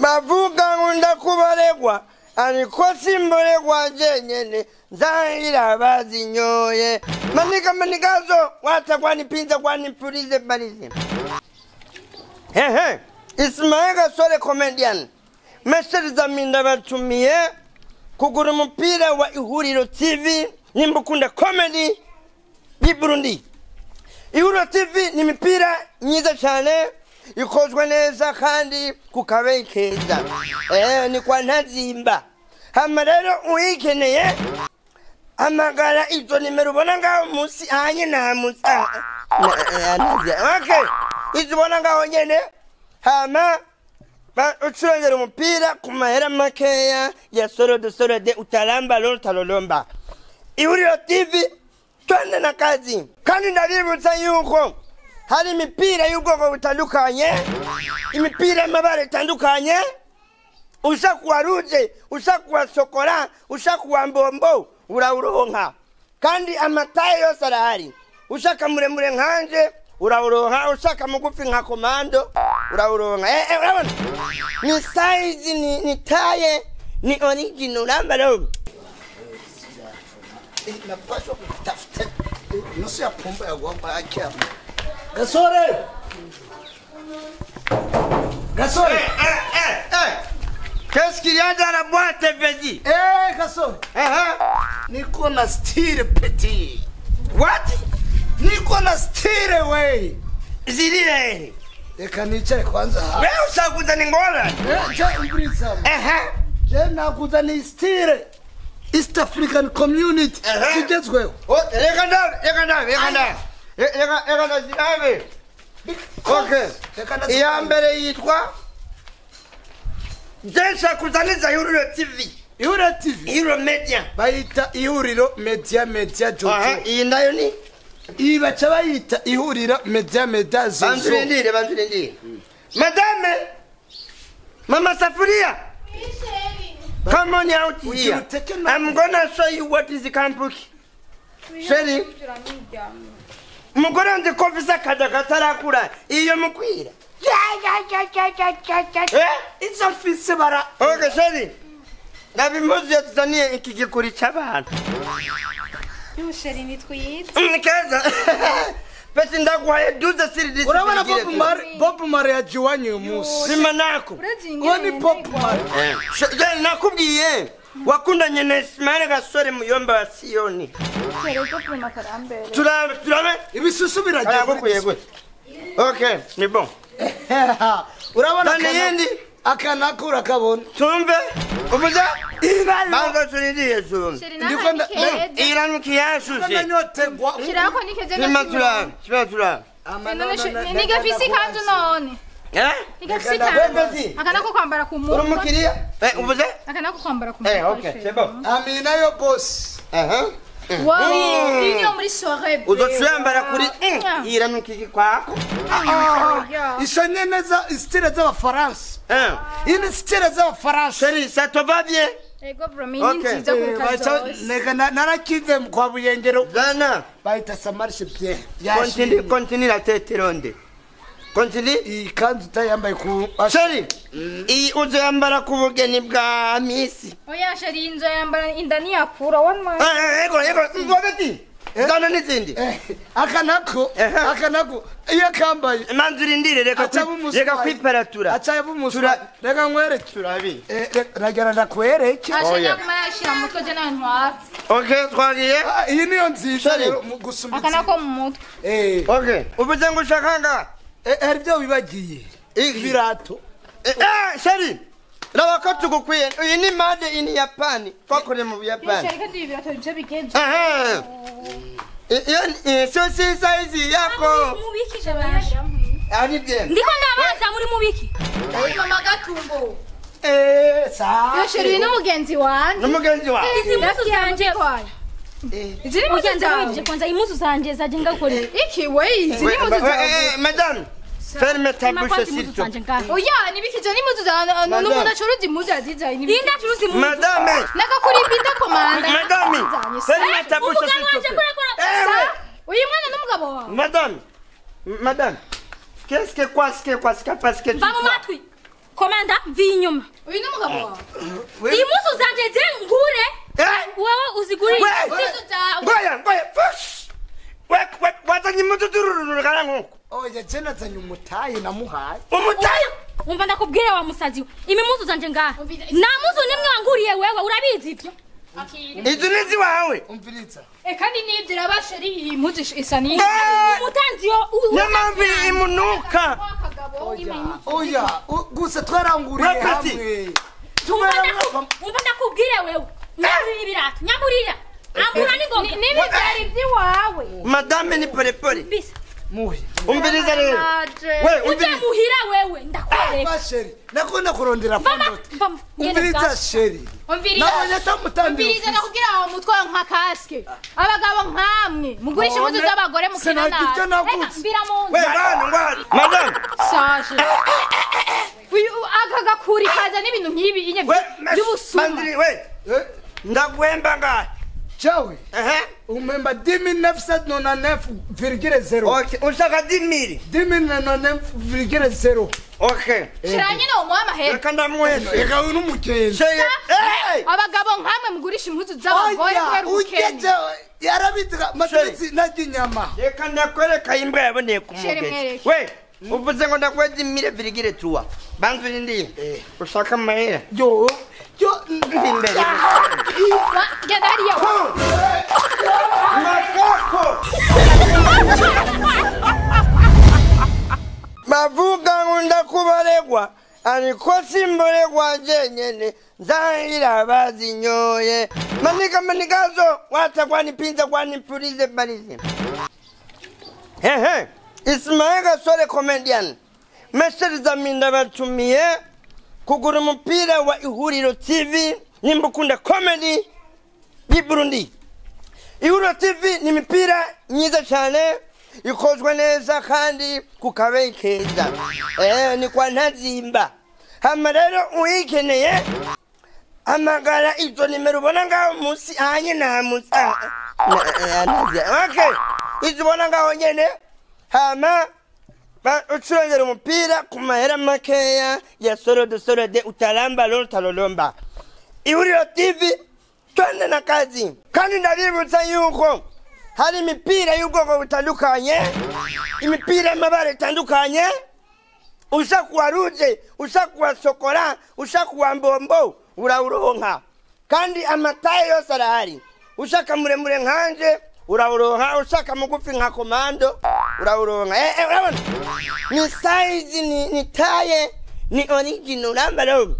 bavuga ngo ndakubaregwa ariko simboregwa jenyene nzahira bazinyoye manikazo watakwanipiza kwanipulize balize. Ismail Gasore comedian Message zaminda batumiye kugura umupira wa Ihuriro TV nimbukunda comedy yi Burundi. Ihuriro TV ni mipira myiza cyane ikozwe neza kandi kukabe keza. Ni kwa ntazimba. Hama rero uyikeneye amagara izo nimero ubona ngaho munsi hanye na munsi. Okay. Izo ubona ngaho nyene hama ucurengera umupira ku mahera makeya ya sorode utalamba lolo talolomba. Ihuriro TV twende na kazi. Kandi ndabibutsa yuko hari imipira y'ubwoko butandukanye, imipira y'amabara atandukanye, ushakuwa ruje, ushakuwa shokora, ushakuwa mbombo, urawuronka. Kandi amataye yose arahari. Ushaka muremure nkanje, urawuronka. Ushaka mugufi nka komando, urawuronka. Urabona? Ni size, ni taye, ni original nambaro. Napaswa kutafuta. Nusu ya pombe ya gwamba yake. Gasore! Qu'est-ce qu'il y a dans la boîte, petit? Gasore. Niko na style petit. What? Niko na style we. Zilile. Eka nichae kwanza hapa. Wewe usakuza ni ngola? Je umbrisa. Je nakuza ni style. East African community. Sigezweho. Reka ndabe. Okay. Iya mbere yitwa Jesha kuzaniza Ihuriro TV. Ihuriro TV. Ihuriro Media. Bayita Ihuriro Media Jojo. Iyi nayo ni ibaca bayita Ihuriro Media Zozo. Banzurindire. Madame. Mama Safuria. Come on out here. I'm gonna show you what is the campuki. Sherry. Mugore nzi ko visa katarakura iyo mukwira. It's office bara. Okay, Sherry. Nabimuzi yatuzaniye iki gikuri cy'abantu. Sherry nitwiyize. Nikaza. Pese ndagwaye duze siri urabona Bob Marley yajiwanye umunsi. Simanako. Wani Bob Marley. Nakubwiye. Wakundanye na Ismail Gasore muyomba wa Sioni. Turabe ibisusu biragiye. Okay, ni bon. Urabona kandi akanakura kabona. Tumve ubuza bango turindiye zumve. Ndiko iranukiya sushi. Nanyotegwa. Shirako nikeje Simatura. Niga fisi kanzu none. Nigafisi kanzu. Akanako kwambara ku muntu. Urumukiriya? Ubuze? Akanako kwambara ku muntu. Okay, c'est bon. Amina yo boss. Wow, inyo muri soirée. Uzocuyambara kuri iranukiye kwako. Ishanye neza style z'abafaransa. Ini style z'abafaransa. Seri, ça te va bien? Ego bro, mimi nziza ku kazi. Narakize kwa Buyengero. Gana. Bayita samarishe bien. Continue la tête ronde. Continue. Ikanzu tayambaye ku Seri. Uzoyambara ku bugeni bwa misi. Oya Sherry inzo yambara indani yakura one man. Ego, ngobeti. Gana nizindi. Akanako iyo kambaye manzurindire reka kwiparatura. Acha bumusura. Reka nkwereke. Turabi. Ragara ndakwereke. Ashaka kumayashira mutwe je na ntwara. Okay, twagiye. Iyi niyo nziza rero gusumba. Akanako mu mutwe. Okay. Ubuze ngo ushakanga. Hari byo bibagiye. Ibirato. Sherry. Raba ko tugukwiye. Uyu ni made in Japan. Twakore mu Japan. Sherry kandi ibirato bije bigenze. Sosi size yako. Mubikije basha. Ari bien. Ndiko ndabaza muri mubiki. Mama gatumbo. Sa. Sherry ni mugenzi wanje. N'umugenzi wa. Izi musu zanje kwaye. Izi ni mugenzi wanje kwanza imusu zanje zaje ngakora. Iki we izi ni musu zanje. Madame. Ferme ta bouche s'il te plaît. Oya nibikije ni musu zanje n'umuntu acuruza imuzu yazizaye ni. Inda acuruza imuzu. Madame. Nakakurimbinda komanda. Madame. Ferme ta bouche s'il te plaît. Uyu mwana n'umugabo wawe. Madame. Qu'est-ce que quoi parce que Va mu matwi. komanda vinyuma uyu n'umugabo wawe imuzu zanje zengure wewe uziguri ngoya wazanye imututuru kana nkuko oya jena zanye umutayi namuhaye umutayi umva ndakubwira wa musazi imimuzu zanje ngaha nta muzu nimwe wanguriye wewe urabizi ivyo izo nizi wawe umviriza kandi nibyo abasheri impuzu isa ni umutanzi yo n'amambi imunuka oya gusa twaranguriye hamwe umva ndakubwira wewe nyamurira ibirato nyamurira ambura n'ingoga n'ibyari by'iwawe madame ni polepole bisa muhi umviriza rero we uje muhira wewe ndakwereka basheri nakunda kurondera fondota umviriza sheri umviriza nabonye tamutambira umviriza nakubwira aho mutwe nka kaske abagabo nkamwe mugurisha impuzu z'abagore mukina nabi mbira mu we ngwana madame saje aka gakuri kaza n'ibintu nk'ibi inye by'ubusuma mandiri we ndagwemba ngahe chawe umemba 1999,0 okay ushaka 10,000 1999,0 okay shiranye no mu amahera reka ndamuheza reka uyu n'umukenzi abagabo nkamwe mugurisha impuzu z'abagore kubera ubukene yarabitira matrisi naginyama reka ndakwereka imbwa yaboneye ku mugezi we uvuze ngo ndakwezi 1000,000 banzuri ndi ushaka amahera yo imbere genda hariya makako bavuga ngo ndakubaregwa ariko simboregwa jenyene nzahira bazinyoye manikazo watakwanipiza kwanipurize barize Ismail Gasore comedian meseriza minda batumiye kugura umupira wa Ihuriro TV nimbukunda comedy yi Burundi. Ihuriro TV ni mipira myiza cyane ikozwe neza kandi kukabe keza ni kwa ntazimba hama rero uyikeneye amagara izo nimero ubona ngaho munsi hanye na munsi okay izibona ngaho nyene hama ucurengera umupira ku mahera makeya ya sorode utalamba lolo talolomba. Ihuriro TV twende na kazi kandi ndabibutsa yuko hari imipira y'ubwoko butandukanye imipira y'amabara atandukanye ushakuwa ruje ushakuwa shokora ushakuwa mbombo urawuronka kandi amataye yose arahari ushaka muremure nkanje urawuronka ushaka mugufi nka komando urawuronka urabona ni size ni taye ni original urambaro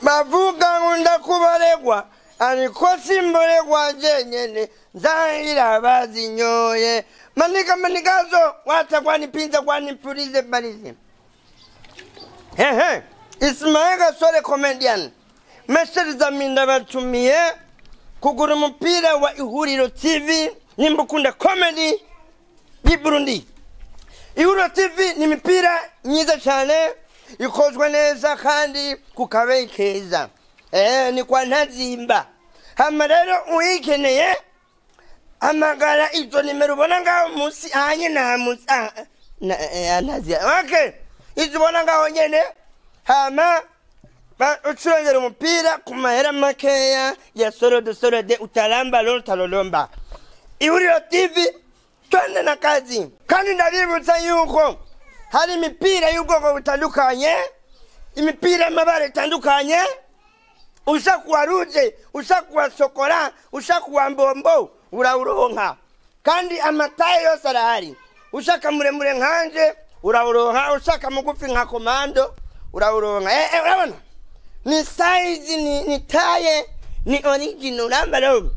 bavuga ngo ndakubaregwa ariko simboregwa jenyene nzahira bazinyoye manikazo watakwanipiza kwanipurize barize Ismail Gasore comedian meseriza minda batumiye kugura umupira wa Ihuriro TV nimbukunda comedy yi Burundi. Ihuriro TV ni mipira myiza cyane ikozwe neza kandi kukabe keza ni kwa ntazimba hama rero uyikeneye amagara izo nimero ubona ngaho munsi hanye na munsi okay izibona ngaho nyene hama ucurengera umupira ku mahera makeya ya sorode utalamba lolo talolomba. Ihuriro TV twende na kazi kandi ndabibutsa yuko hari imipira y'ubwoko butandukanye imipira y'amabara atandukanye ushakuwa ruje ushakuwa shokora ushakuwa mbombo urawuronka kandi amataye yose arahari ushaka muremure nkanje urawuronka ushaka mugufi nka komando urawuronka urabona ni size ni taye ni original urambaro